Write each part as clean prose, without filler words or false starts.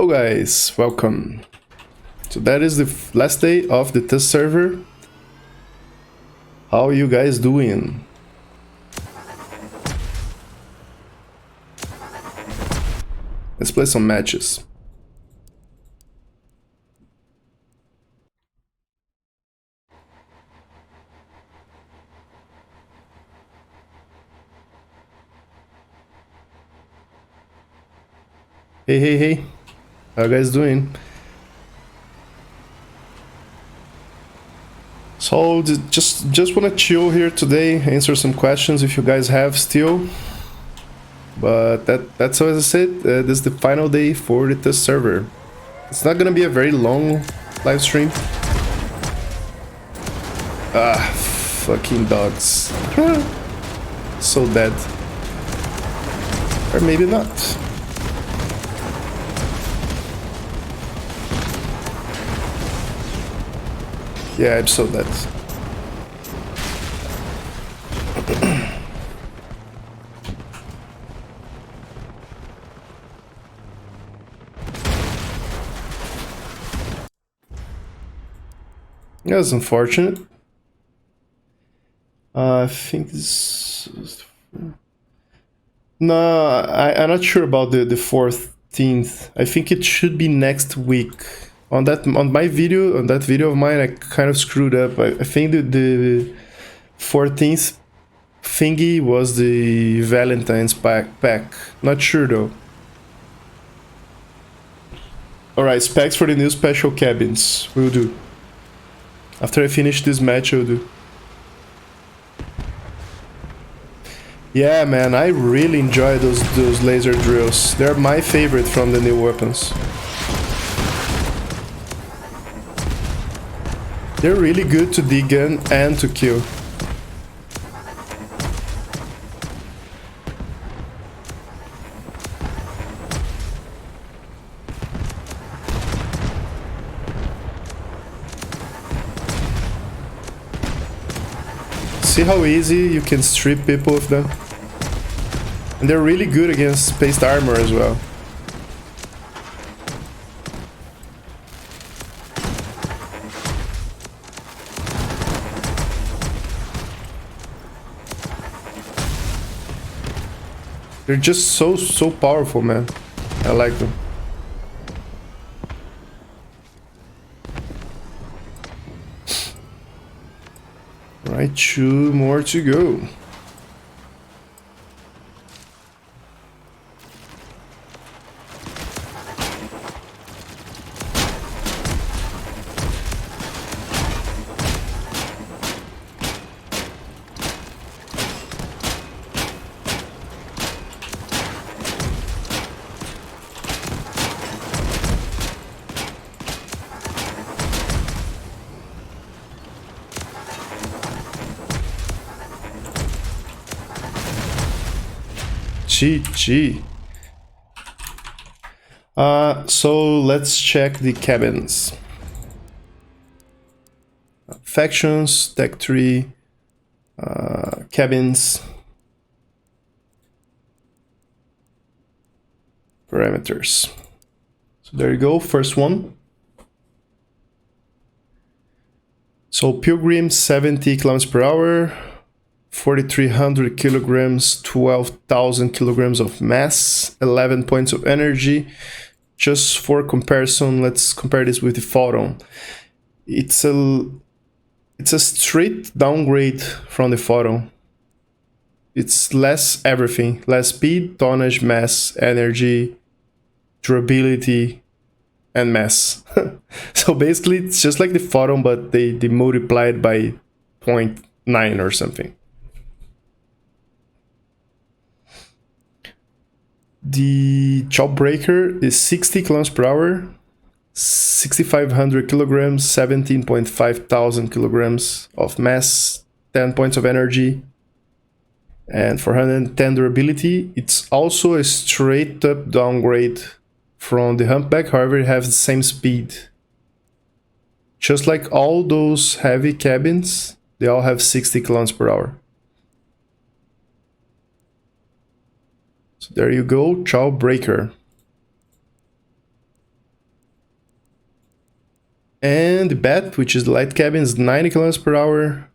Hello guys, welcome. So that is the last day of the test server. How are you guys doing? Let's play some matches. Hey. How you guys doing? So just wanna chill here today, answer some questions if you guys have still. But that's as I said, this is the final day for the test server. It's not gonna be a very long live stream. Ah, fucking dogs. So dead. Or maybe not. Yeah, I'm so dead. That's unfortunate. I think this... No, I'm not sure about the 14th. I think it should be next week. On that video of mine, I kind of screwed up. I think the 14th thingy was the Valentine's pack. Not sure though. Alright, specs for the new special cabins. Will do. After I finish this match, I'll do. Yeah, man, I really enjoy those laser drills. They're my favorite from the new weapons. They're really good to degun and to kill. See how easy you can strip people with them? And they're really good against spaced armor as well. They're just so powerful, man. I like them. Right, 2 more to go. GG. So let's check the cabins. Factions, tech tree, cabins, parameters. So there you go, first one. So Pilgrim 70 kilometers per hour, 4,300 kilograms, 12,000 kilograms of mass, 11 points of energy. Just for comparison, let's compare this with the Photon. It's a straight downgrade from the Photon. It's less everything, less speed, tonnage, mass, energy, durability, and mass. So basically it's just like the Photon, but they multiplied by 0.9 or something. The Jawbreaker is 60 kilometers per hour, 6,500 kilograms, 17.5 thousand kilograms of mass, 10 points of energy, and 410 durability. It's also a straight up downgrade from the Humpback, however it has the same speed. Just like all those heavy cabins, they all have 60 kilometers per hour. So there you go, Jawbreaker. And the bat, which is the light cabin, is 90 kilometers per hour,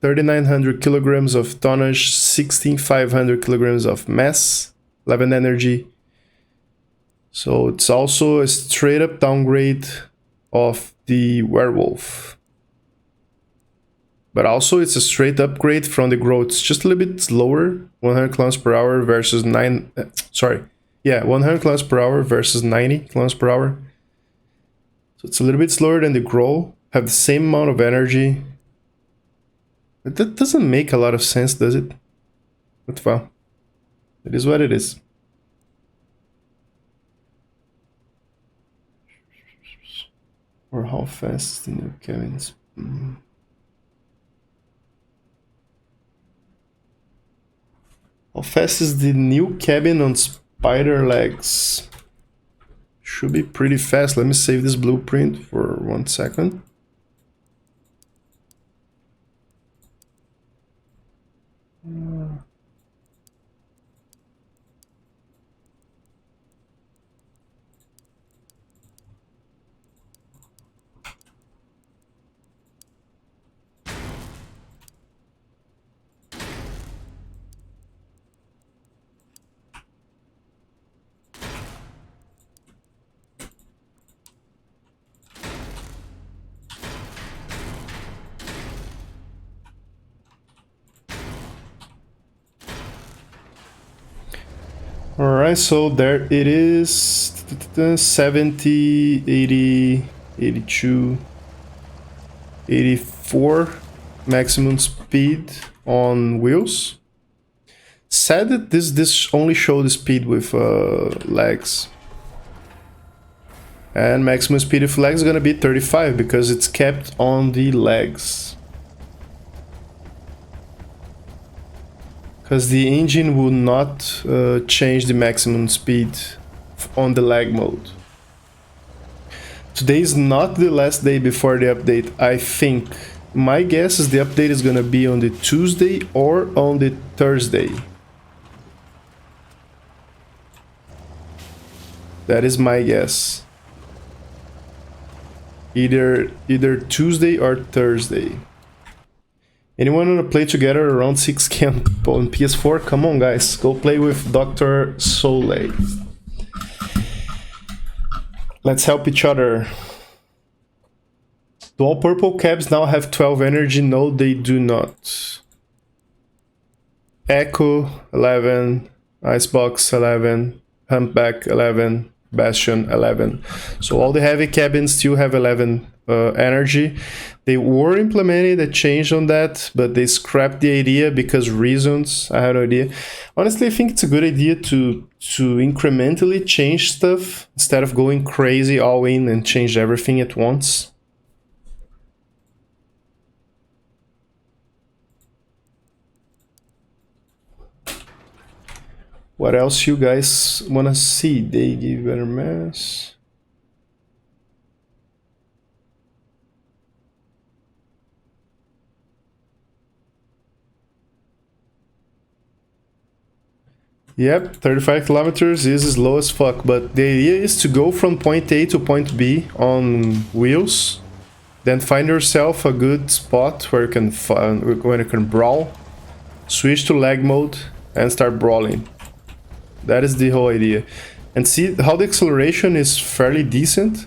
3,900 kilograms of tonnage, 16,500 kilograms of mass, 11 energy. So it's also a straight up downgrade of the werewolf. But also it's a straight upgrade from the growth. It's just a little bit slower, 100 kilometers per hour versus 100 kilometers per hour versus 90 kilometers per hour. So it's a little bit slower than the grow, have the same amount of energy. But that doesn't make a lot of sense, does it? But well, it is what it is. Or how fast the new cabins? How fast is the new cabin on spider legs? Should be pretty fast. Let me save this blueprint for 1 second. Alright, so there it is. 70, 80, 82, 84 maximum speed on wheels. Sad that this only showed the speed with legs. And maximum speed with legs is gonna be 35 because it's kept on the legs. Because the engine will not change the maximum speed on the lag mode. Today is not the last day before the update, I think. My guess is the update is gonna be on the Tuesday or on the Thursday. That is my guess. Either Tuesday or Thursday. Anyone wanna play together around 6K on PS4? Come on, guys, go play with Dr. Soleil. Let's help each other. Do all purple cabs now have 12 energy? No, they do not. Echo 11, Icebox 11, Humpback 11, Bastion 11. So all the heavy cabins still have 11 energy. They were implementing a change on that, but they scrapped the idea because reasons. I have no idea. Honestly, I think it's a good idea to incrementally change stuff instead of going crazy all in and change everything at once. What else you guys wanna see? They give better mass. Yep, 35 kilometers is slow as fuck, but the idea is to go from point A to point B on wheels, then find yourself a good spot where you can brawl, switch to lag mode, and start brawling. That is the whole idea. And see how the acceleration is fairly decent.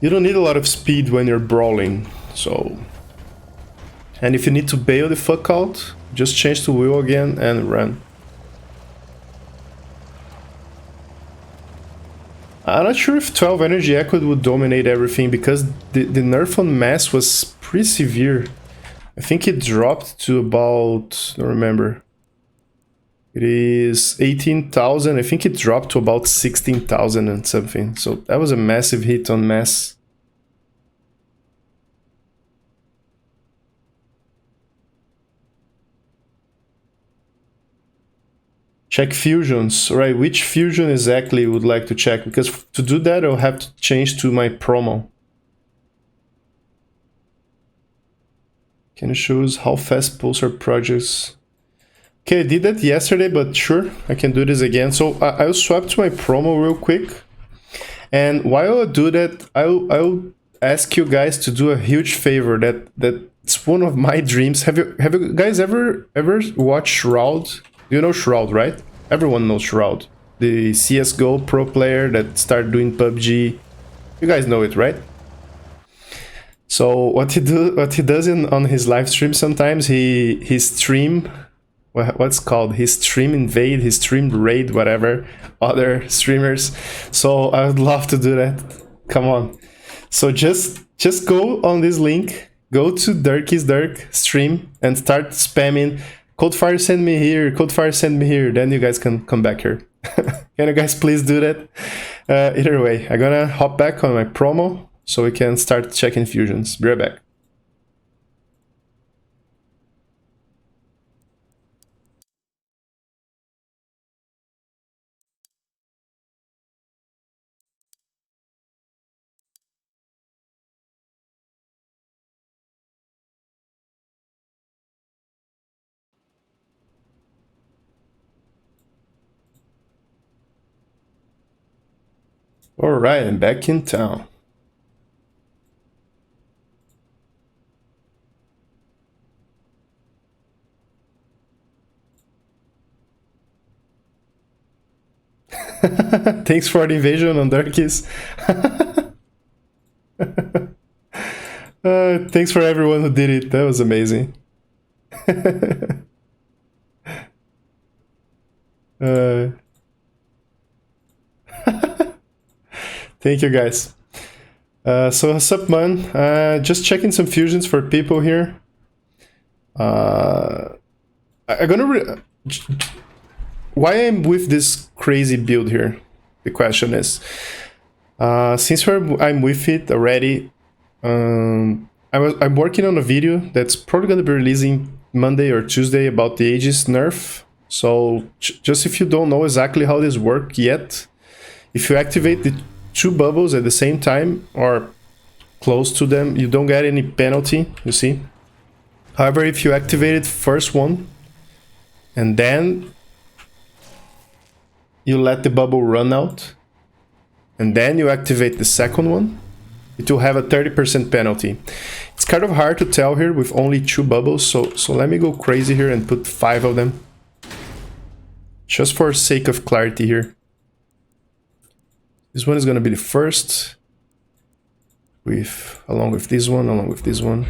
You don't need a lot of speed when you're brawling, so... And if you need to bail the fuck out, just change to wheel again and run. I'm not sure if 12 energy echo would dominate everything because the nerf on mass was pretty severe. I think it dropped to about... I don't remember. It is 18,000. I think it dropped to about 16,000 and something. So that was a massive hit on mass. Check fusions, right? Which fusion exactly would like to check? Because to do that, I'll have to change to my promo. Can you show us how fast pulsar projects? Okay, I did that yesterday, but sure, I can do this again. So I'll swap to my promo real quick. And while I do that, I'll ask you guys to do a huge favor that's one of my dreams. Have you guys ever watched Shroud? You know Shroud, right? Everyone knows Shroud, the CS:GO pro player that started doing PUBG. You guys know it, right? So what he does on his live stream, sometimes he stream, what's called, his stream invade, his stream raid, whatever, other streamers. So I would love to do that. Come on. So just go on this link, go to Dirky's Dirk stream and start spamming Coldfire send me here, Coldfire send me here. Then you guys can come back here. Can you guys please do that? Either way, I'm gonna hop back on my promo so we can start checking fusions. Be right back. All right, I'm back in town. Thanks for the invasion on Darkies. Thanks for everyone who did it. That was amazing. Thank you guys. So what's up, man? Just checking some fusions for people here. I'm gonna why I'm with this crazy build here? The question is, since I'm with it already, I'm working on a video that's probably gonna be releasing Monday or Tuesday about the Aegis nerf. So just if you don't know exactly how this works yet, if you activate the 2 bubbles at the same time or close to them, you don't get any penalty, you see. However, if you activate first one and then you let the bubble run out and then you activate the second one, it will have a 30% penalty. It's kind of hard to tell here with only 2 bubbles, so let me go crazy here and put 5 of them, just for sake of clarity here. This one is going to be the first, along with this one.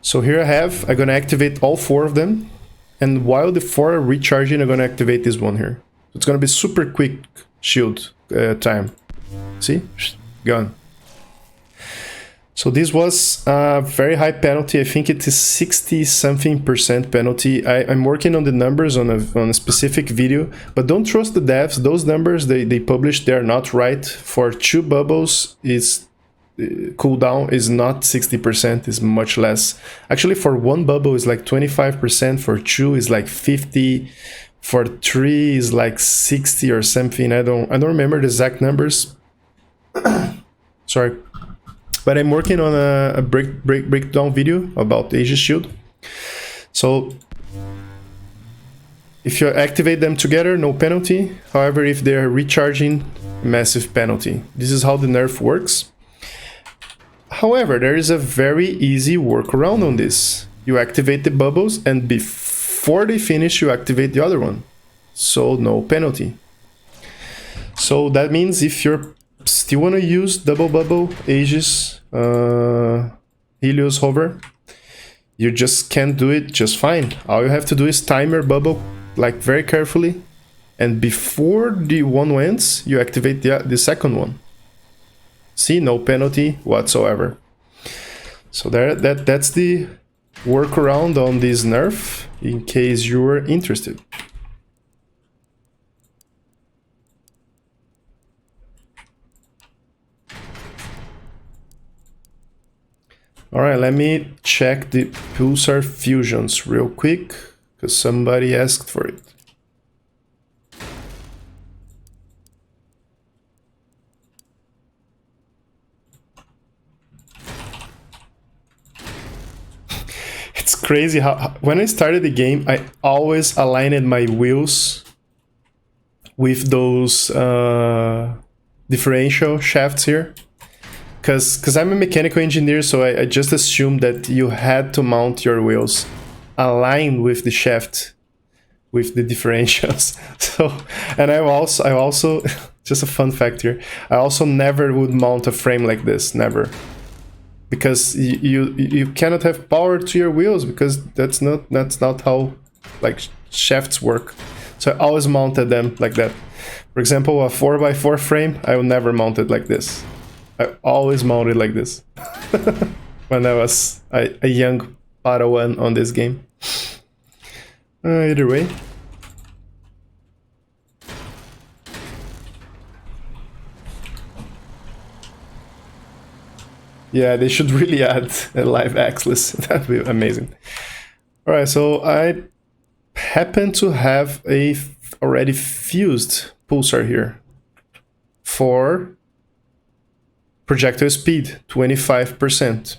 So here I'm going to activate all 4 of them, and while the 4 are recharging, I'm going to activate this one here. It's going to be super quick shield time. See? Gone. So this was a very high penalty. I think it is 60-something% penalty. I'm working on the numbers on a specific video, but don't trust the devs. Those numbers they publish, they're not right. For 2 bubbles, is cooldown is not 60%, is much less. Actually, for 1 bubble is like 25%, for 2 is like 50, for 3 is like 60 or something. I don't remember the exact numbers. Sorry. But I'm working on a breakdown video about the Aegis Shield. So if you activate them together, no penalty. However, if they're recharging, massive penalty. This is how the nerf works. However, there is a very easy workaround on this. You activate the bubbles, and before they finish, you activate the other one. So no penalty. So that means if you're still want to use double bubble Aegis Helios hover, you just can't do it just fine. All you have to do is time your bubble like very carefully, and before the one ends, you activate the second one. See, no penalty whatsoever. So that's the workaround on this nerf, in case you were interested. All right, let me check the pulsar fusions real quick, because somebody asked for it. It's crazy how when I started the game, I always aligned my wheels with those differential shafts here. Because I'm a mechanical engineer, so I just assumed that you had to mount your wheels aligned with the shaft, with the differentials. So, and I also just a fun fact here, I also never would mount a frame like this, never. Because you cannot have power to your wheels, because that's not how like shafts work. So I always mounted them like that. For example, a 4x4 frame, I will never mount it like this. I always mounted like this when I was a young Padawan on this game. Either way. Yeah, they should really add a live axis. That'd be amazing. All right, so I happen to have a already fused pulsar here for projectile speed, 25%.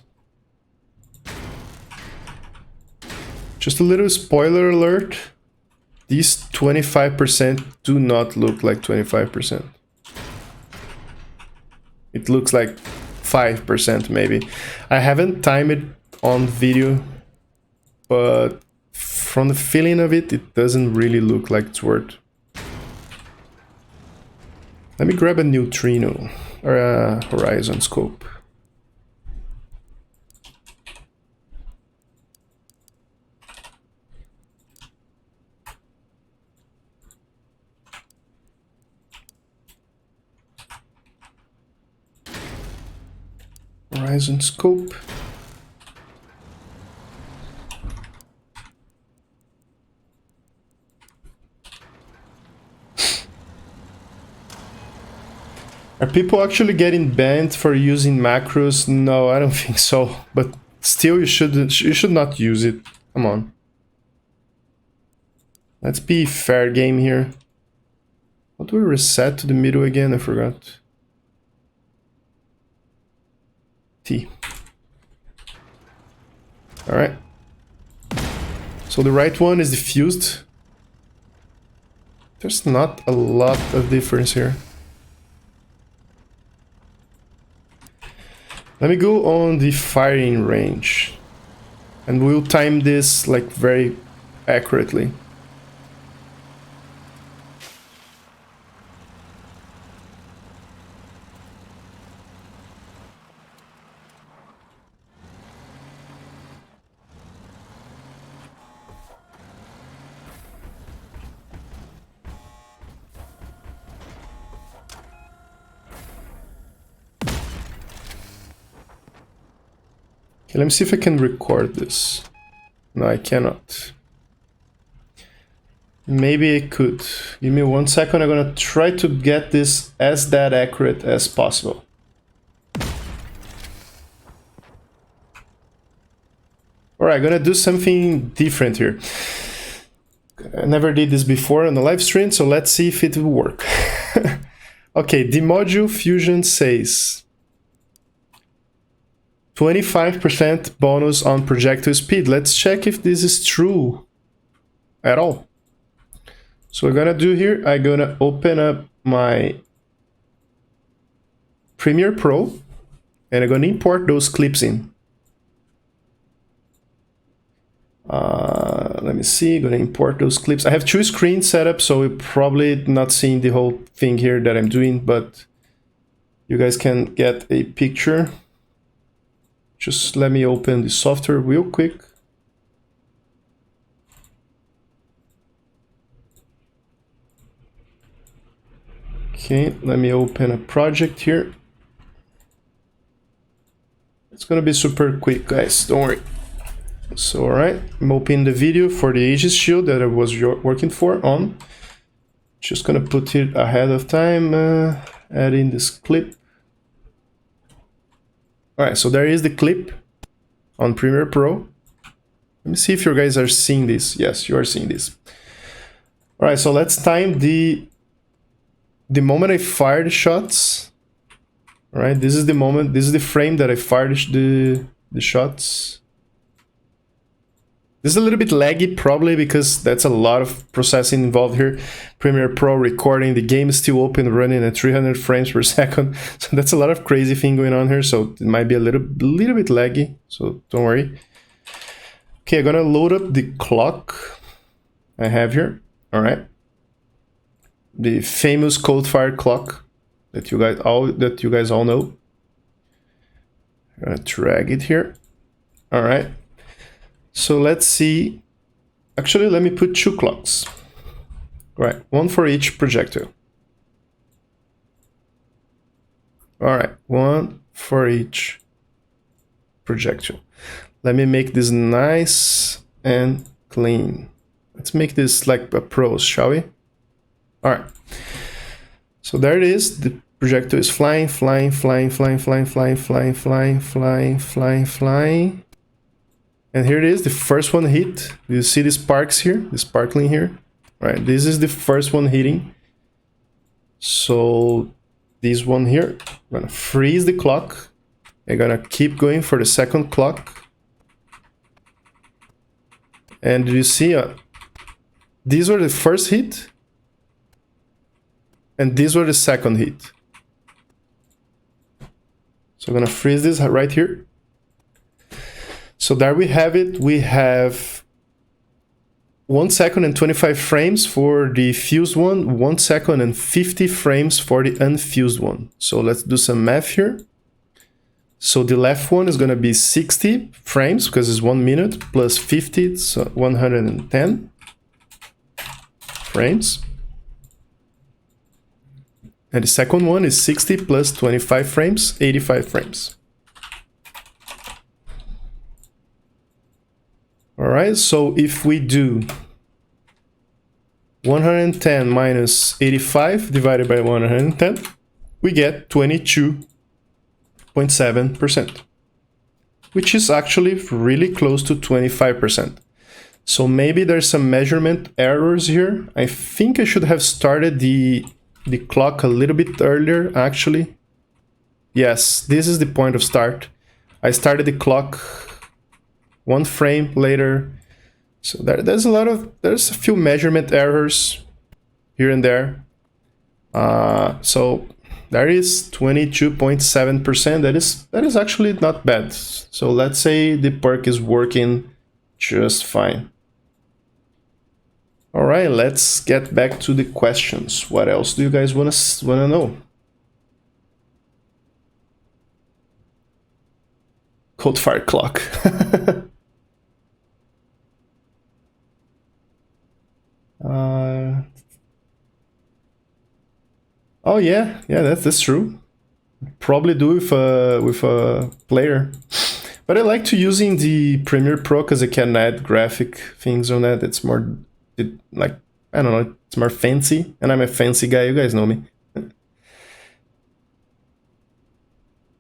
Just a little spoiler alert, these 25% do not look like 25%. It looks like 5% maybe. I haven't timed it on video, but from the feeling of it, it doesn't really look like it's worth. Let me grab a neutrino or a horizon scope. Horizon scope. Are people actually getting banned for using macros? No, I don't think so. But still, you should not use it. Come on. Let's be fair game here. How do we reset to the middle again? I forgot. T. All right. So the right one is diffused. There's not a lot of difference here. Let me go on the firing range, and we'll time this like very accurately. Okay, let me see if I can record this. No, I cannot. Maybe I could. Give me 1 second. I'm gonna try to get this as that accurate as possible. Alright, gonna do something different here. I never did this before on the live stream, so let's see if it will work. Okay, the module fusion says 25% bonus on projectile speed. Let's check if this is true at all. So we're gonna do here, I'm gonna open up my Premiere Pro and I'm gonna import those clips in. Let me see, gonna import those clips. I have 2 screens set up, so you're probably not seeing the whole thing here that I'm doing, but you guys can get a picture. Just let me open the software real quick. Okay, let me open a project here. It's gonna be super quick, guys, don't worry. So, alright, I'm opening the video for the Aegis shield that I was working for on. Just gonna put it ahead of time, add in this clip. Alright, so there is the clip on Premiere Pro. Let me see if you guys are seeing this. Yes, you are seeing this. Alright, so let's time the moment I fired the shots. Alright, this is the moment, this is the frame that I fired the shots. This is a little bit laggy, probably because that's a lot of processing involved here. Premiere Pro recording, the game is still open, running at 300 frames per second. So that's a lot of crazy thing going on here. So it might be a little bit laggy. So don't worry. Okay, I'm gonna load up the clock I have here. All right, the famous coal-fired clock that you guys all know. I'm gonna drag it here. All right. So let's see. Actually, let me put 2 clocks. Right, 1 for each projectile. All right, 1 for each projectile. Let me make this nice and clean. Let's make this like a prose, shall we? All right. So there it is. The projectile is flying, flying, flying, flying, flying, flying, flying, flying, flying, flying, flying. And here it is, the first one hit. You see the sparks here, the sparkling here? All right, this is the first one hitting. So this one here, I'm gonna freeze the clock. I'm gonna keep going for the second clock. And you see, these were the first hit. And these were the second hit. So I'm gonna freeze this right here. So there we have it. We have 1 second and 25 frames for the fused one, 1 second and 50 frames for the unfused one. So let's do some math here. So the left one is gonna be 60 frames because it's 1 minute plus 50, so 110 frames. And the second one is 60 plus 25 frames, 85 frames. All right, so if we do 110 minus 85 divided by 110, we get 22.7%, which is actually really close to 25%. So maybe there's some measurement errors here. I think I should have started the clock a little bit earlier, actually. Yes, this is the point of start. I started the clock 1 frame later. So there's a few measurement errors here and there. So there is 22.7%. That is actually not bad. So let's say the perk is working just fine. All right, let's get back to the questions. What else do you guys wanna know? Coal-fire clock. Oh yeah, that's true. Probably do with a player, but I like to using the Premiere Pro because I can add graphic things on that. It's more like, I don't know, it's more fancy, and I'm a fancy guy. You guys know me.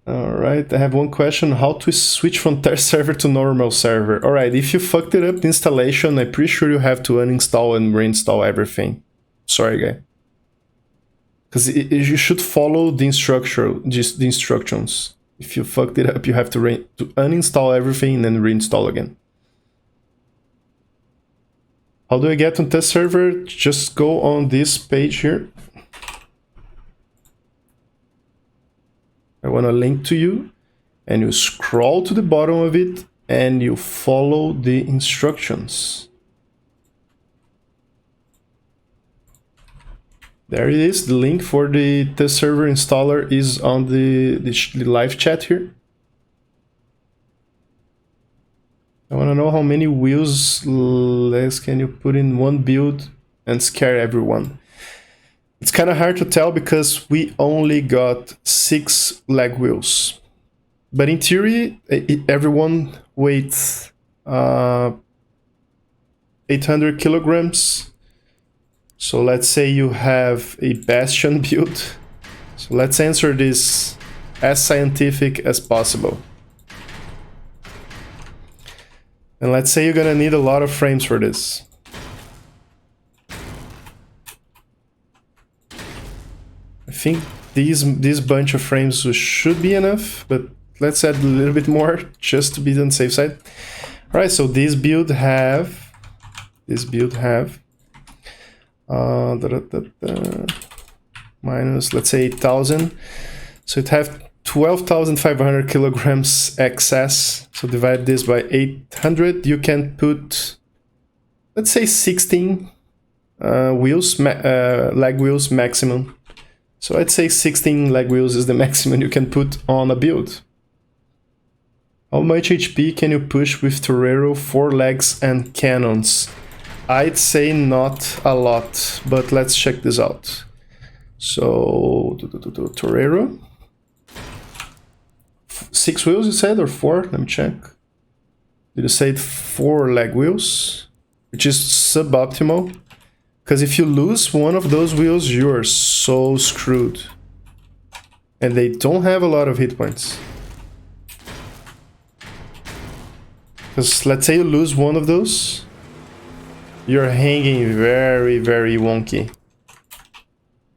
All right, I have one question: how to switch from test server to normal server? All right, if you fucked it up installation, I'm pretty sure you have to uninstall and reinstall everything. Sorry, guy. Because you should follow the instructions. If you fucked it up, you have to uninstall everything and then reinstall again. How do I get on test server? Just go on this page here. I want to link to you, and you scroll to the bottom of it and you follow the instructions. There it is. The link for the test server installer is on the live chat here. I want to know how many wheels less can you put in one build and scare everyone. It's kind of hard to tell because we only got 6 leg wheels. But in theory, everyone weighs 800 kilograms. So let's say you have a Bastion build. So let's answer this as scientific as possible. And let's say you're gonna need a lot of frames for this. I think this bunch of frames should be enough, but let's add a little bit more just to be on the safe side. Alright, so this build have minus, let's say 8,000. So it have 12,500 kilograms excess. So divide this by 800. You can put, let's say 16 wheels, leg wheels maximum. So I'd say 16 leg wheels is the maximum you can put on a build. How much HP can you push with Torero, 4 legs and cannons? I'd say not a lot, but let's check this out. So, Torero. 6 wheels you said, or 4? Let me check. Did you say 4 leg wheels? Which is suboptimal. Because if you lose one of those wheels, you're so screwed. And they don't have a lot of hit points. Because let's say you lose one of those, you're hanging very, very wonky.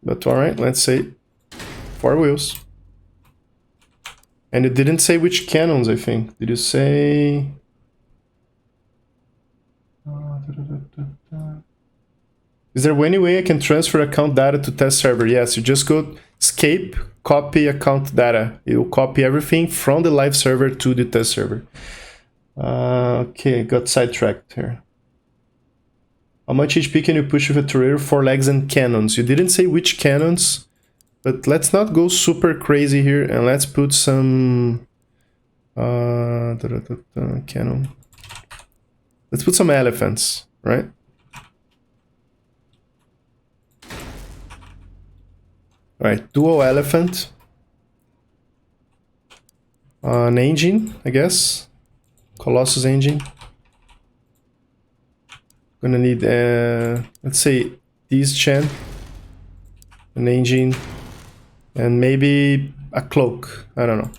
But alright, let's say 4 wheels. And you didn't say which cannons, I think. Did you say... Is there any way I can transfer account data to test server? Yes, you just go escape, copy account data. You copy everything from the live server to the test server. Okay, got sidetracked here. How much HP can you push with a Torero, 4 legs and cannons? You didn't say which cannons, but let's not go super crazy here and let's put some cannon. Let's put some elephants, right? Alright, dual elephant. An engine, I guess. Colossus engine. Gonna need, let's say, this chan. An engine. And maybe a cloak. I don't know.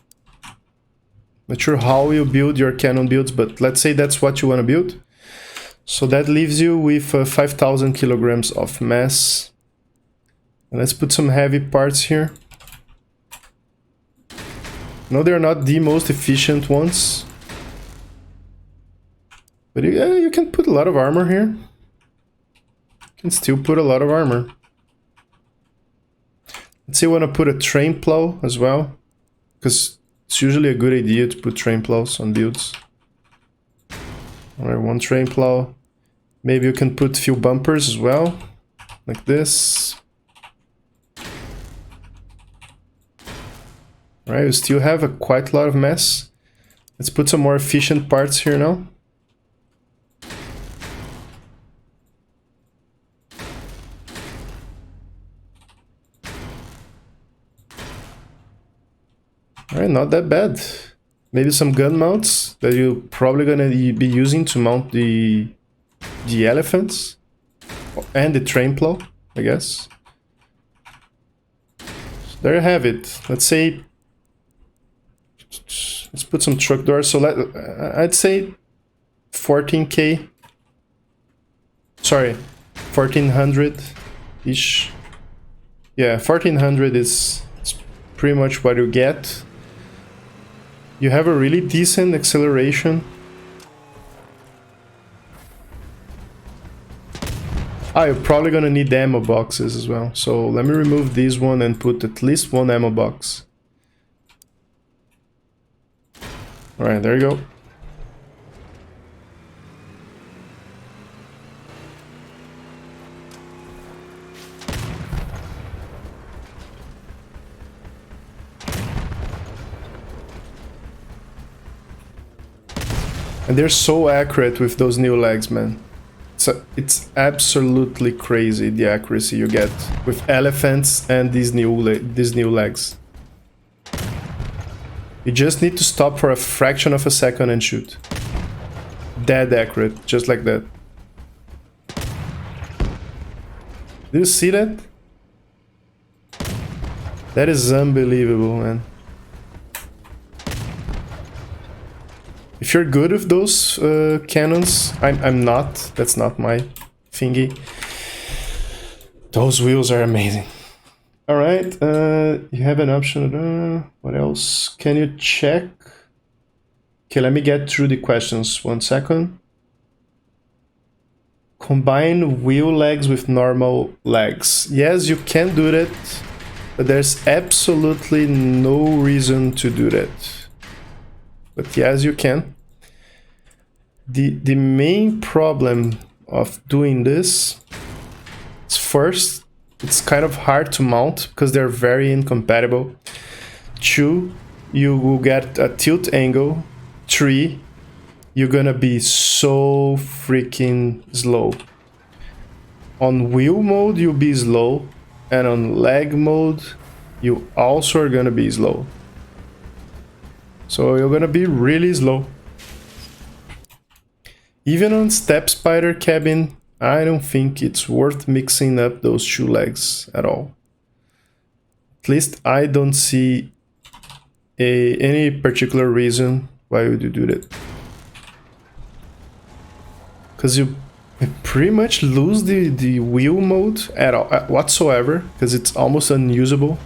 Not sure how you build your cannon builds, but let's say that's what you want to build. So that leaves you with 5,000 kilograms of mass. And let's put some heavy parts here. No, they're not the most efficient ones. But you can put a lot of armor here. You can still put a lot of armor. Let's say I want to put a train plow as well. Because it's usually a good idea to put train plows on builds. Alright, 1 train plow. Maybe you can put a few bumpers as well. Like this. Alright, we still have quite a lot of mass. Let's put some more efficient parts here now. Alright, not that bad. Maybe some gun mounts that you're probably gonna be using to mount the elephants. And the train plow, I guess. So there you have it. Let's say... Let's put some truck doors. So I'd say 14k. Sorry, 1400-ish. Yeah, 1400 is pretty much what you get. You have a really decent acceleration. You're probably gonna need ammo boxes as well. So let me remove this one and put at least 1 ammo box. Alright, there you go. And they're so accurate with those new legs, man. It's absolutely crazy the accuracy you get with elephants and these new legs. You just need to stop for a fraction of a second and shoot. Dead accurate, just like that. Do you see that? That is unbelievable, man. If you're good with those cannons, I'm not. That's not my thingy. Those wheels are amazing. All right, you have an option. What else? Can you check Okay, let me get through the questions. 1 second. Combine wheel legs with normal legs. Yes, you can do that, but there's absolutely no reason to do that. But yes, you can. The main problem of doing this is, first, it's kind of hard to mount because they're very incompatible. 2, you will get a tilt angle. 3, you're gonna be so freaking slow. On wheel mode, you'll be slow, and on leg mode, you also are gonna be slow. So you're gonna be really slow. Even on step spider cabin, I don't think it's worth mixing up those 2 legs at all. At least I don't see any particular reason why would you do that. Because you pretty much lose the wheel mode at all, whatsoever, because it's almost unusable.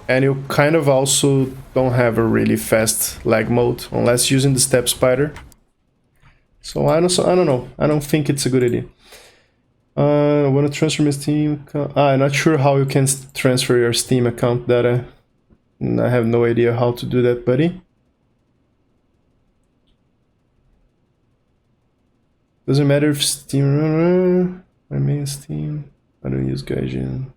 And you kind of also don't have a really fast lag mode unless using the step spider. So I don't know. I don't think it's a good idea. I want to transfer my Steam account. I'm not sure how you can transfer your Steam account data. I have no idea how to do that, buddy. Doesn't matter if Steam. My main Steam. I don't use Gaijin.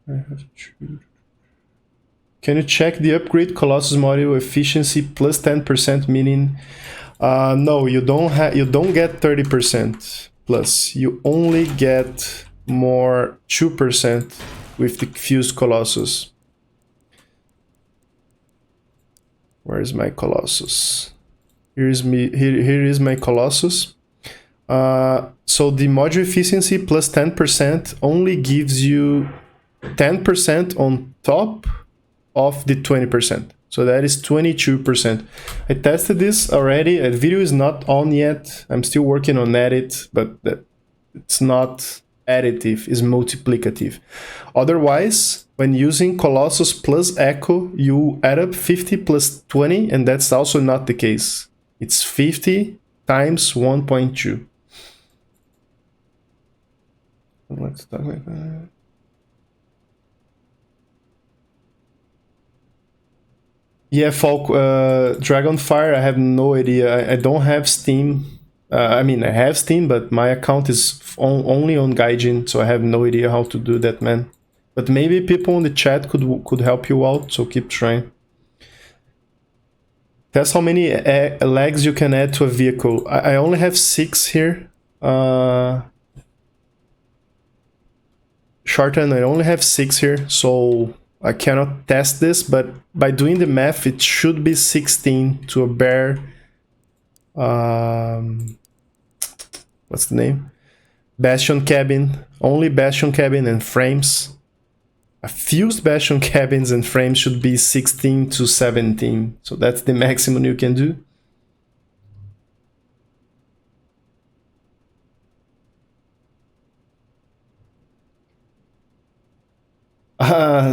I have to choose. Can you check the upgrade Colossus module efficiency plus 10%, meaning no, you don't get 30% plus. You only get more 2% with the fused Colossus. Where is my Colossus? Here is my Colossus. So the module efficiency plus 10% only gives you 10% on top of the 20%. So that is 22%. I tested this already. The video is not on yet. I'm still working on edit, but it's not additive, it's multiplicative. Otherwise, when using Colossus plus Echo, you add up 50 plus 20, and that's also not the case. It's 50 times 1.2. Let's talk like that. Yeah, Falk, Dragonfire, I have no idea. I don't have Steam. I mean, I have Steam, but my account is only on Gaijin, so I have no idea how to do that, man. But maybe people in the chat could help you out, so keep trying. That's how many legs you can add to a vehicle. I only have 6 here. Shorten, I only have 6 here, so I cannot test this, but by doing the math, it should be 16 to a bare... what's the name? Bastion cabin. Only Bastion cabin and frames. A fused Bastion cabins and frames should be 16 to 17. So that's the maximum you can do.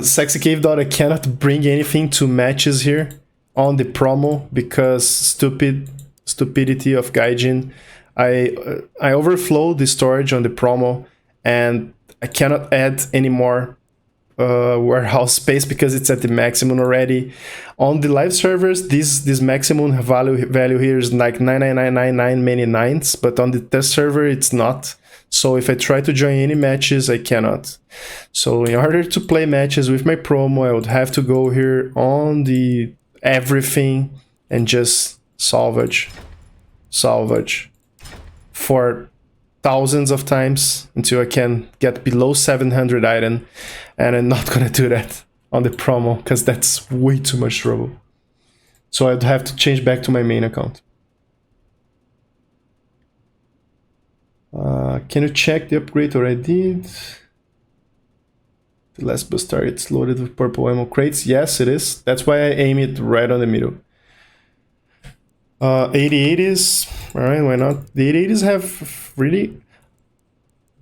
Sexy Cave Dot, I cannot bring anything to matches here on the promo because stupidity of Gaijin. I overflow the storage on the promo and I cannot add any more warehouse space because it's at the maximum already. On the live servers, this maximum value here is like 99999 many nines, but on the test server it's not. So if I try to join any matches, I cannot. So in order to play matches with my promo, I would have to go here on the everything and just salvage for thousands of times until I can get below 700 item, and I'm not gonna do that on the promo because that's way too much trouble. So I'd have to change back to my main account. Can you check the upgrade or I did? The last bus target's loaded with purple ammo crates. Yes, it is. That's why I aim it right on the middle. 8080s. Alright, why not? The 8080s have really...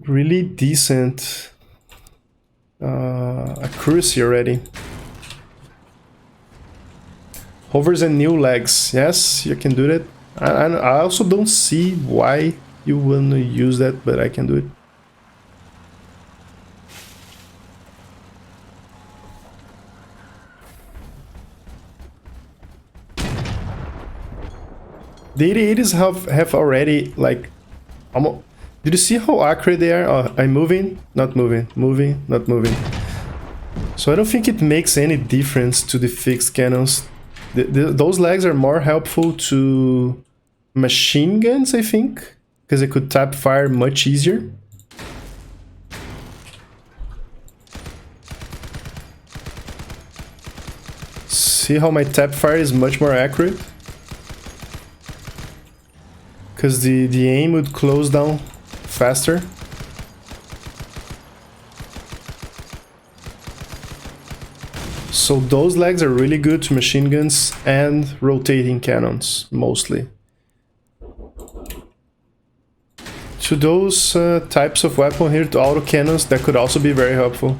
really decent accuracy already. Hovers and new legs. Yes, you can do that. I also don't see why you want to use that, but I can do it. The 88s have already, like, almost... Did you see how accurate they are? Oh, I'm moving, not moving, moving, not moving. So I don't think it makes any difference to the fixed cannons. Those legs are more helpful to machine guns, I think, because they could tap fire much easier. See how my tap fire is much more accurate? Because the aim would close down faster. So those legs are really good to machine guns and rotating cannons, mostly. To those types of weapon here, to auto cannons, that could also be very helpful.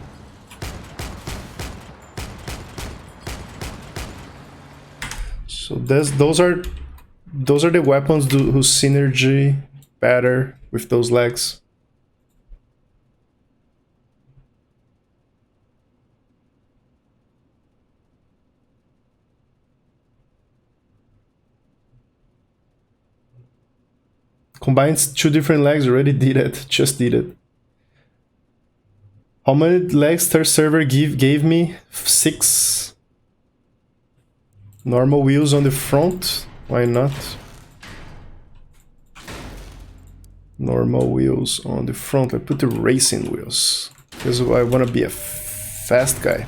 So those are the weapons whose synergy better with those legs. Combines two different legs, already did it, just did it. How many legs third server gave me? 6. Normal wheels on the front, why not? Normal wheels on the front. I put the racing wheels because I want to be a fast guy.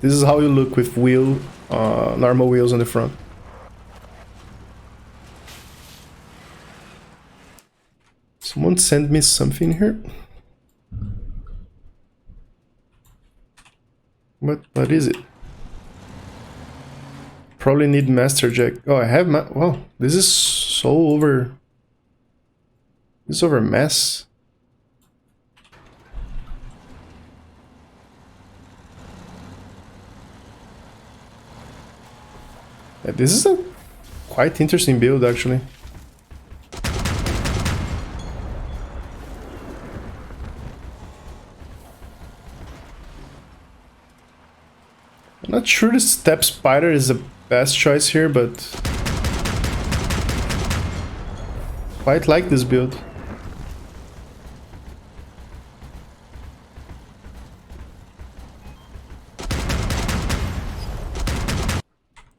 This is how you look with normal wheels on the front. Someone sent me something here. What is it? Probably need master jack. Oh, I have wow, this is so over. This is over mess. Yeah, this is a quite interesting build, actually. I'm not sure the step spider is the best choice here, but quite like this build.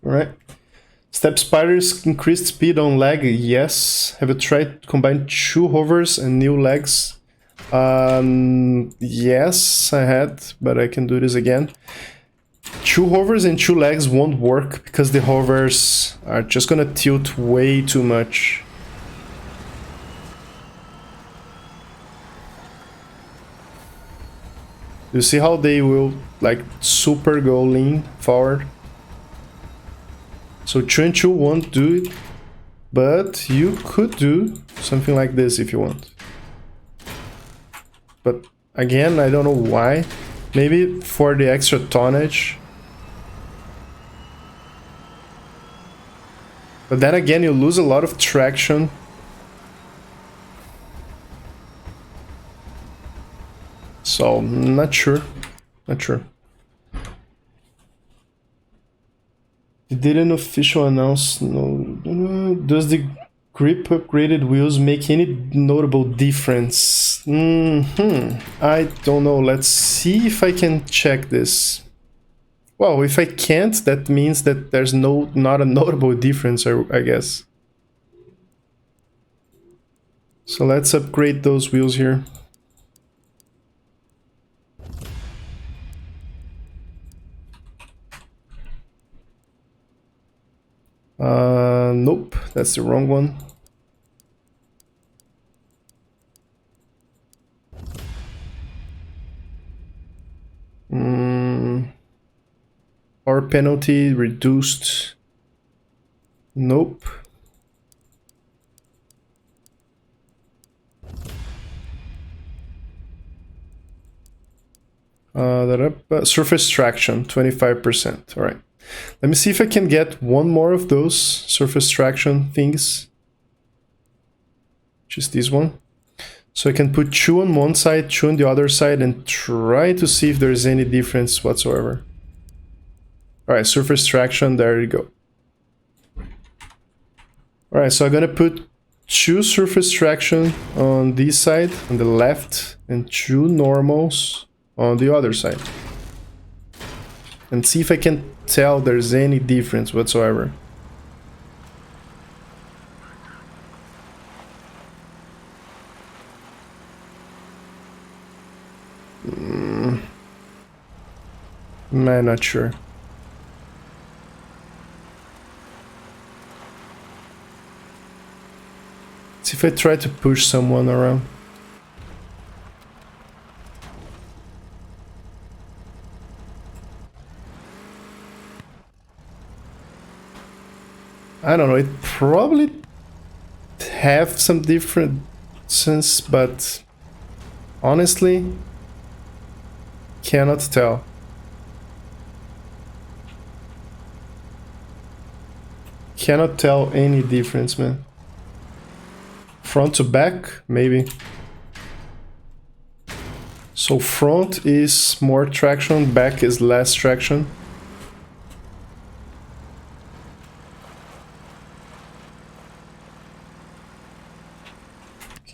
Alright. Step spiders increased speed on leg, yes. Have you tried to combine 2 hovers and new legs? Yes, I had, but I can do this again. 2 hovers and 2 legs won't work because the hovers are just gonna tilt way too much. You see how they will like super go lean forward? So 2 and 2 won't do it, but you could do something like this if you want. But again, I don't know why. Maybe for the extra tonnage. But then again, you lose a lot of traction. So, not sure. Not sure. They did an official announce. No. Does the grip upgraded wheels make any notable difference? I don't know. Let's see if I can check this. Well, if I can't, that means that there's not a notable difference, I guess. So let's upgrade those wheels here. Nope, that's the wrong one. Power penalty reduced. Nope. Surface traction, 25%. All right. Let me see if I can get one more of those surface traction things. Just this one. So I can put 2 on one side, 2 on the other side, and try to see if there's any difference whatsoever. All right, surface traction, there you go. All right, so I'm gonna put 2 surface traction on this side, on the left, and 2 normals on the other side. And see if I can tell there's any difference whatsoever. I'm not sure. See if I try to push someone around. I don't know, it probably have some differences, but honestly, cannot tell. Cannot tell any difference, man. Front to back, maybe. So front is more traction, back is less traction.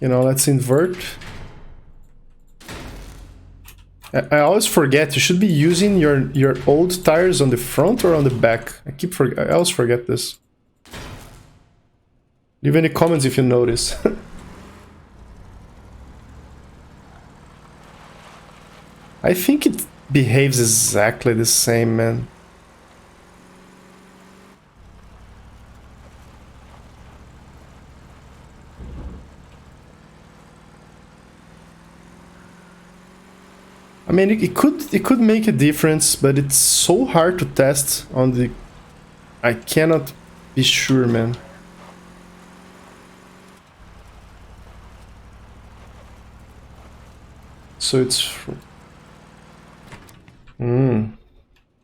You know, let's invert. I always forget, you should be using your old tires on the front or on the back. I always forget this. Leave any comments if you notice. I think it behaves exactly the same, man. I mean, it could make a difference, but it's so hard to test on the... I cannot be sure, man. So it's...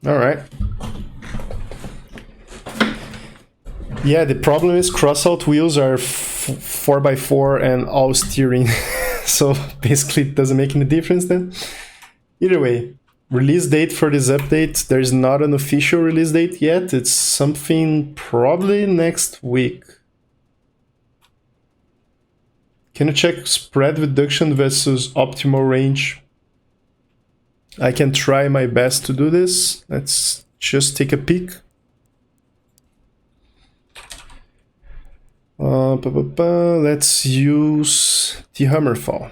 Alright. Yeah, the problem is CROSSOUT wheels are 4x4 and all steering. So basically it doesn't make any difference then. Either way, release date for this update. There's not an official release date yet. It's something probably next week. Can you check spread reduction versus optimal range? I can try my best to do this. Let's just take a peek. Let's use the hammer fall.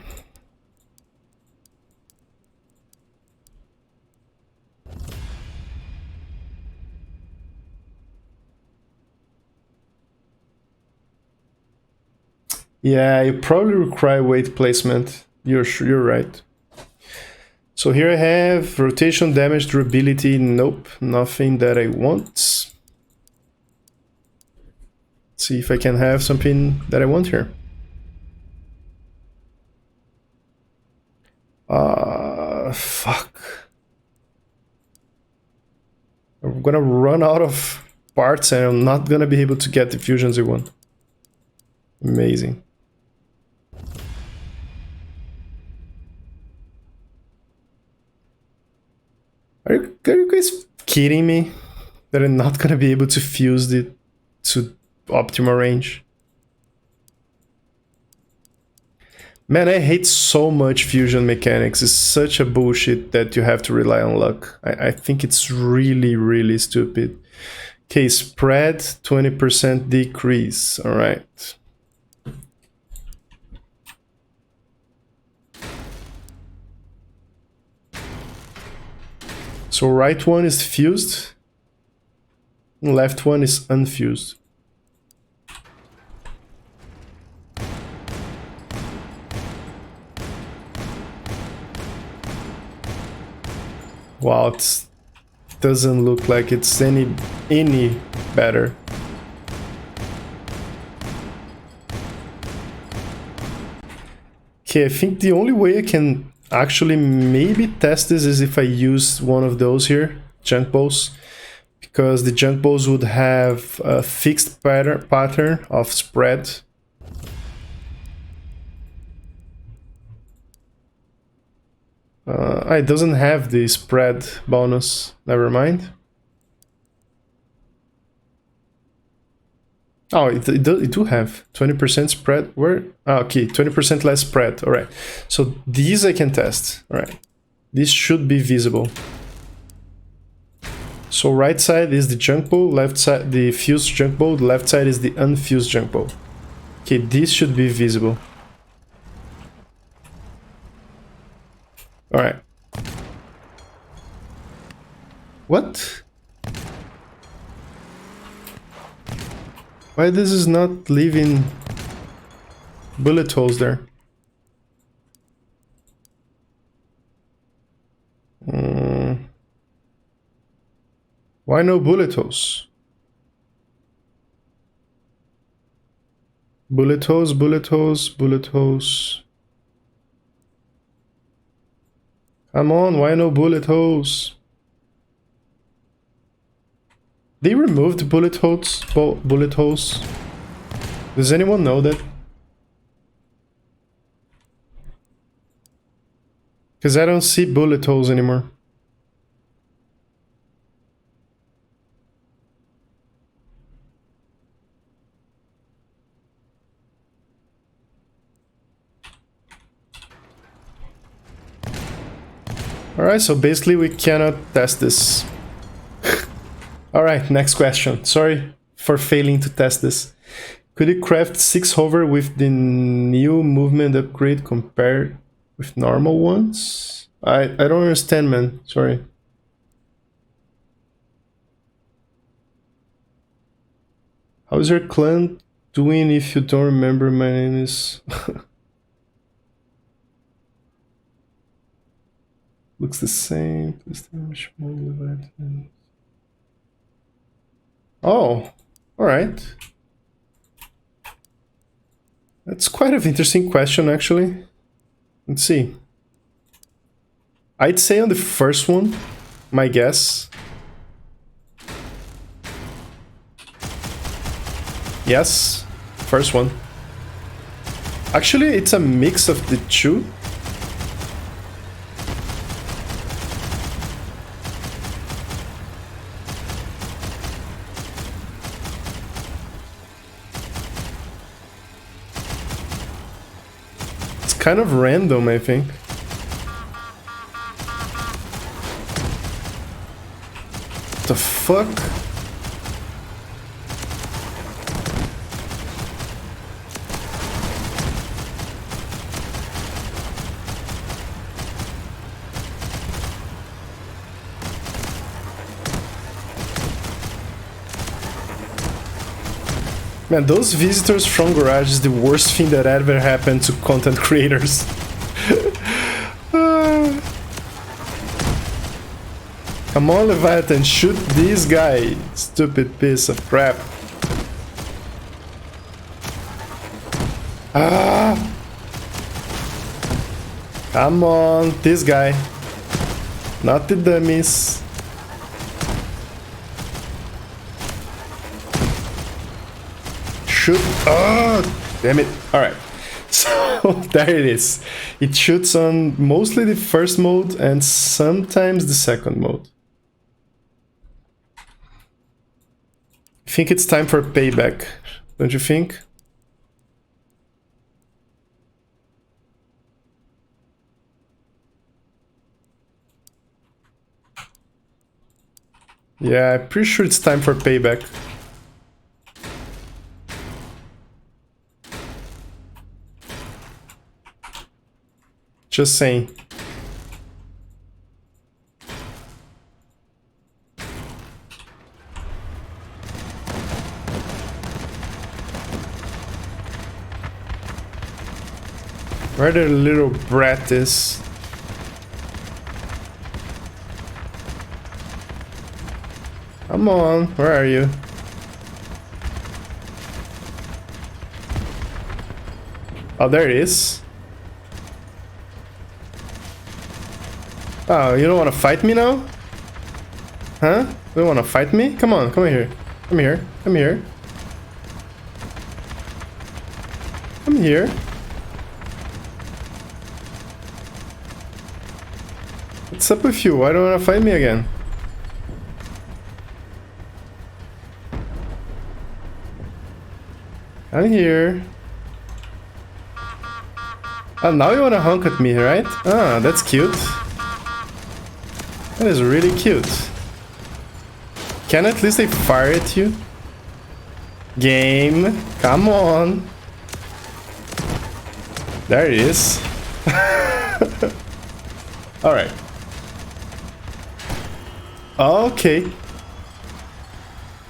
Yeah, you probably require weight placement. You're right. So here I have rotation, damage, durability. Nope, nothing that I want. Let's see if I can have something that I want here. Fuck. I'm gonna run out of parts and I'm not gonna be able to get the fusions I want. Amazing. Are you guys kidding me? That I'm not gonna be able to fuse it to optimal range? Man, I hate so much fusion mechanics. It's such a bullshit that you have to rely on luck. I think it's really, really stupid. Okay, spread, 20% decrease. All right. So right one is fused, left one is unfused. Wow, it doesn't look like it's any better. Okay, I think the only way I can Actually, maybe test this is if I use one of those here, junk bows, because the junk bows would have a fixed pattern of spread. It doesn't have the spread bonus. Never mind. Oh, it do have 20% spread. Where? Oh, okay, 20% less spread. All right. So these I can test. All right. This should be visible. So right side is the junk bow, left side the fused junk bow, the left side is the unfused junk bow. Okay, this should be visible. All right. What? Why this is not leaving bullet holes there? Why no bullet holes? Bullet holes, bullet holes, bullet holes. Come on, why no bullet holes? They removed bullet holes. Bullet holes. Does anyone know that? Because I don't see bullet holes anymore. Alright, so basically we cannot test this. Alright, next question. Sorry for failing to test this. Could you craft 6 hover with the new movement upgrade compared with normal ones? I don't understand, man. Sorry. How's your clan doing if you don't remember my name is... Looks the same. Please damage more. Oh, alright. That's quite an interesting question, actually. Let's see. I'd say on the first one, my guess. Yes, first one. Actually, it's a mix of the two. Kind of random, I think. The fuck? Man, those visitors from Garage is the worst thing that ever happened to content creators. Come on, Leviathan, shoot this guy, stupid piece of crap. Ah! Come on, this guy. Not the dummies. Shoot. Oh, damn it. Alright. So, there it is. It shoots on mostly the first mode and sometimes the second mode. I think it's time for payback, don't you think? Yeah, I'm pretty sure it's time for payback. Just saying. Where the little brat is. Come on, where are you? Oh, there it is. Oh, you don't want to fight me now? Huh? You don't want to fight me? Come on, come here. Come here. Come here. Come here. What's up with you? Why don't you want to fight me again? I'm here. Oh, now you want to honk at me, right? Ah, that's cute. That is really cute. Can at least I fire at you? Game, come on. There it is. Alright. Okay.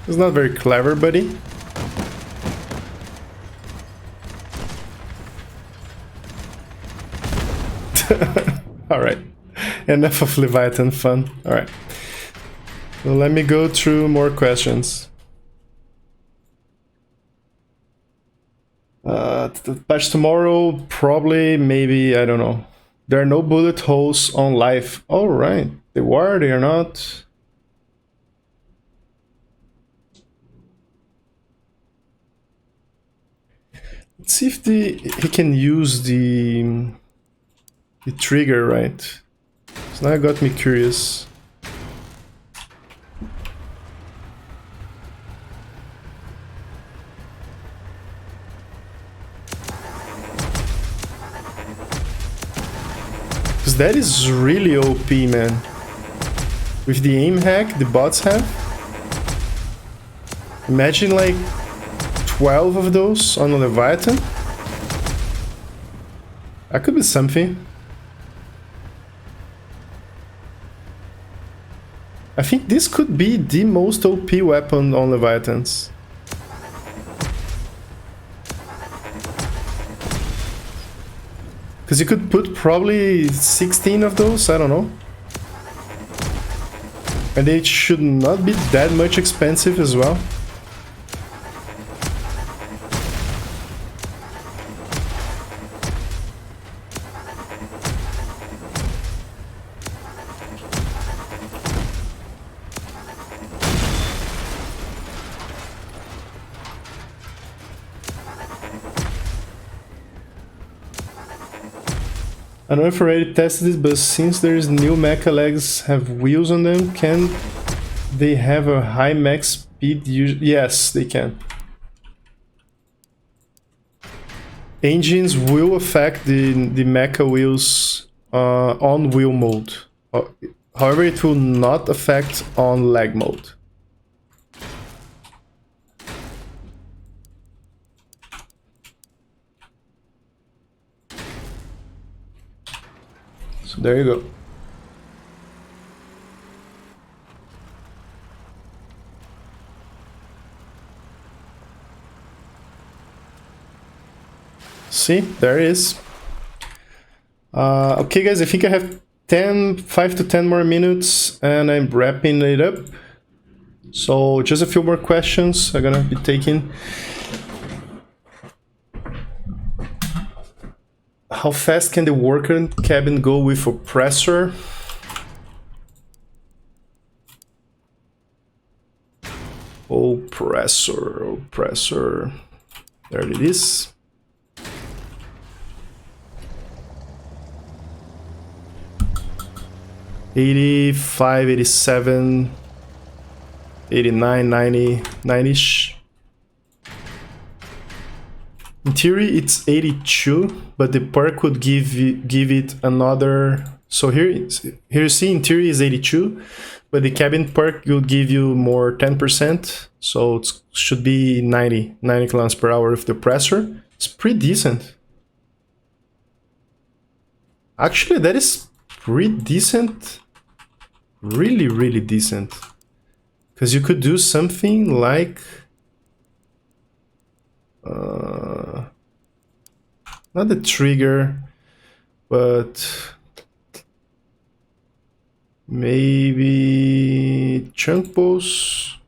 It's not very clever, buddy. Alright. Enough of Leviathan fun. Alright. Well, let me go through more questions. Patch tomorrow, probably, maybe, I don't know. There are no bullet holes on life. Alright. They were, they are not. Let's see if he can use the trigger, right? So now it got me curious. Because that is really OP, man. With the aim hack the bots have. Imagine like 12 of those on a Leviathan. That could be something. I think this could be the most OP weapon on Leviathans. Because you could put probably 16 of those, I don't know. And it should not be that much expensive as well. I don't know if I already tested this, but since there's new mecha legs have wheels on them, can they have a high max speed? Yes, they can. Engines will affect the mecha wheels on wheel mode. However, it will not affect on leg mode. So there you go. See, there it is. Okay guys, I think I have 5 to 10 more minutes and I'm wrapping it up. So just a few more questions I'm gonna be taking. How fast can the worker cabin go with oppressor? Oppressor. There it is. $85, $87, $89, $90, $90-ish. In theory, it's 82, but the perk would give it another. So here you see, in theory is 82, but the cabin perk will give you more 10%. So it should be 90 kilometers per hour with the oppressor. It's pretty decent. Actually, that is pretty decent. Really, really decent. Because you could do something like not the trigger, but maybe chunk pulse,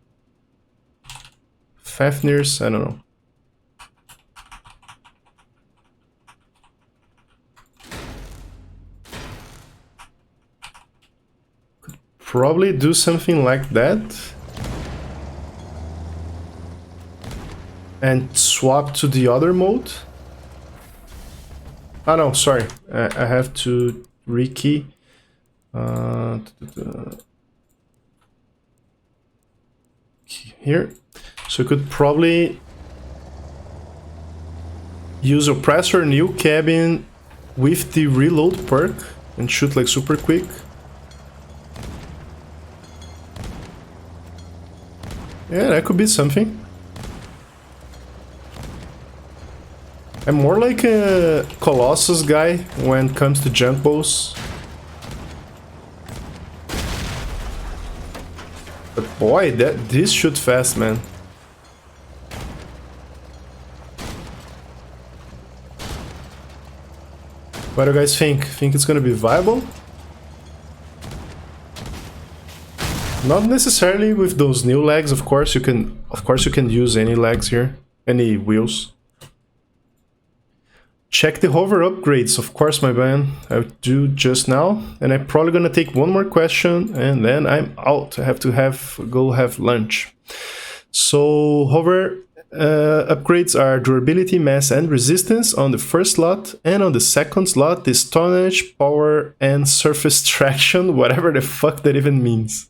Fafnir's, I don't know. probably do something like that. And swap to the other mode. Oh no, sorry. I have to rekey. Here. So you could probably use oppressor new cabin with the reload perk and shoot like super quick. Yeah, that could be something. I'm more like a Colossus guy when it comes to junk bows. But boy, this shoot fast, man. What do you guys think? Think it's gonna be viable? Not necessarily with those new legs, of course. You can use any legs here, any wheels. Check the hover upgrades, of course, my man. I'll do just now, and I'm probably gonna take one more question, and then I'm out. I have to go have lunch. So hover upgrades are durability, mass, and resistance on the first slot, and on the second slot, the tonnage, power, and surface traction, whatever the fuck that even means.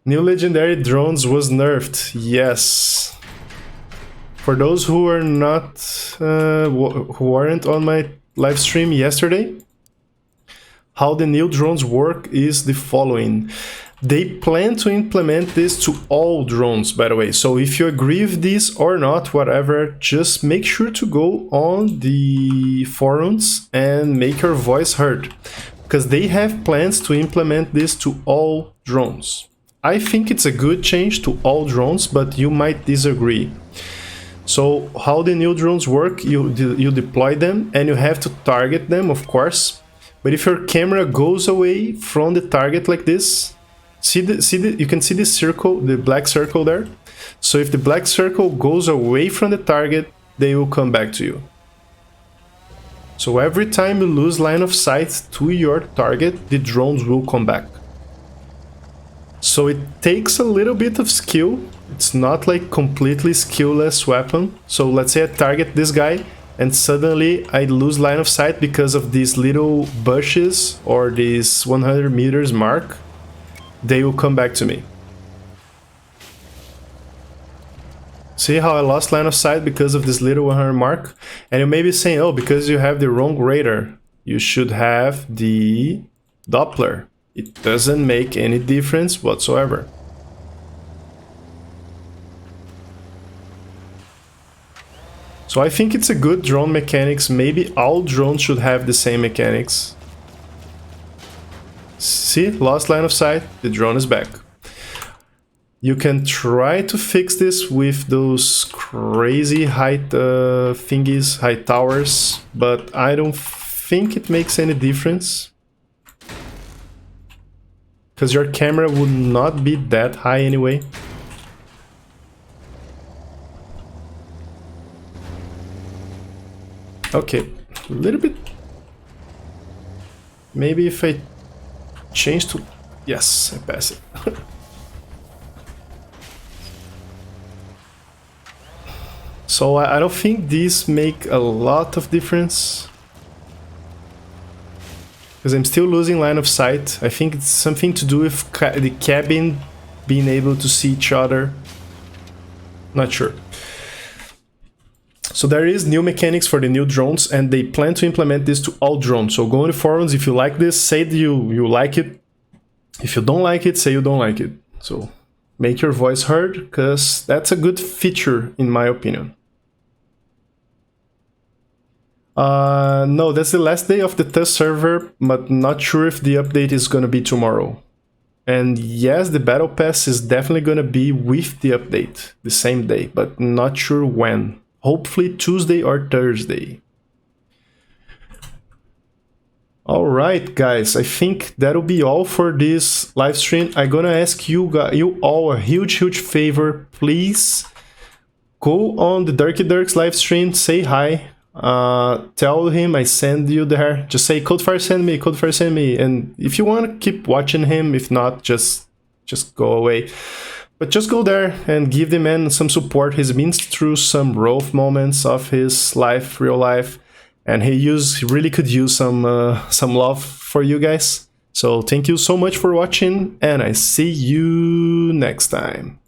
New legendary drones was nerfed. Yes. For those who are not, who aren't on my live stream yesterday, how the new drones work is the following. They plan to implement this to all drones, by the way. So if you agree with this or not, whatever, just make sure to go on the forums and make your voice heard, because they have plans to implement this to all drones. I think it's a good change to all drones, but you might disagree. So how the new drones work, you deploy them and you have to target them, of course. But if your camera goes away from the target like this, you can see the circle, the black circle there. So if the black circle goes away from the target, they will come back to you. So every time you lose line of sight to your target, the drones will come back. So it takes a little bit of skill. It's not like completely skillless weapon. So let's say I target this guy and suddenly I lose line of sight because of these little bushes or this 100 meters mark. They will come back to me. See how I lost line of sight because of this little 100 mark? And you may be saying, oh, because you have the wrong radar, you should have the Doppler. It doesn't make any difference whatsoever. So I think it's a good drone mechanics. Maybe all drones should have the same mechanics. See, lost line of sight, the drone is back. You can try to fix this with those crazy height thingies, height towers, but I don't think it makes any difference. Because your camera would not be that high anyway. Okay, a little bit. Maybe if I change to... Yes, I pass it. So I don't think these make a lot of difference. Because I'm still losing line of sight. I think it's something to do with the cabin being able to see each other. Not sure. So there is new mechanics for the new drones, and they plan to implement this to all drones. So go on the forums if you like this, say that you like it. If you don't like it, say you don't like it. So make your voice heard, because that's a good feature in my opinion. No, that's the last day of the test server, but not sure if the update is gonna be tomorrow. And yes, the battle pass is definitely gonna be with the update, the same day, but not sure when. Hopefully Tuesday or Thursday. Alright guys, I think that'll be all for this live stream. I'm gonna ask you all a huge favor. Please go on the Dirky Dirks live stream, say hi. tell him I send you there. Just say Codefire send me, Codefire send me. And if you want to keep watching him, if not, just go away. But just go there and give the man some support. He's been through some rough moments of his life, real life, and he really could use some love for you guys. So thank you so much for watching, and I see you next time.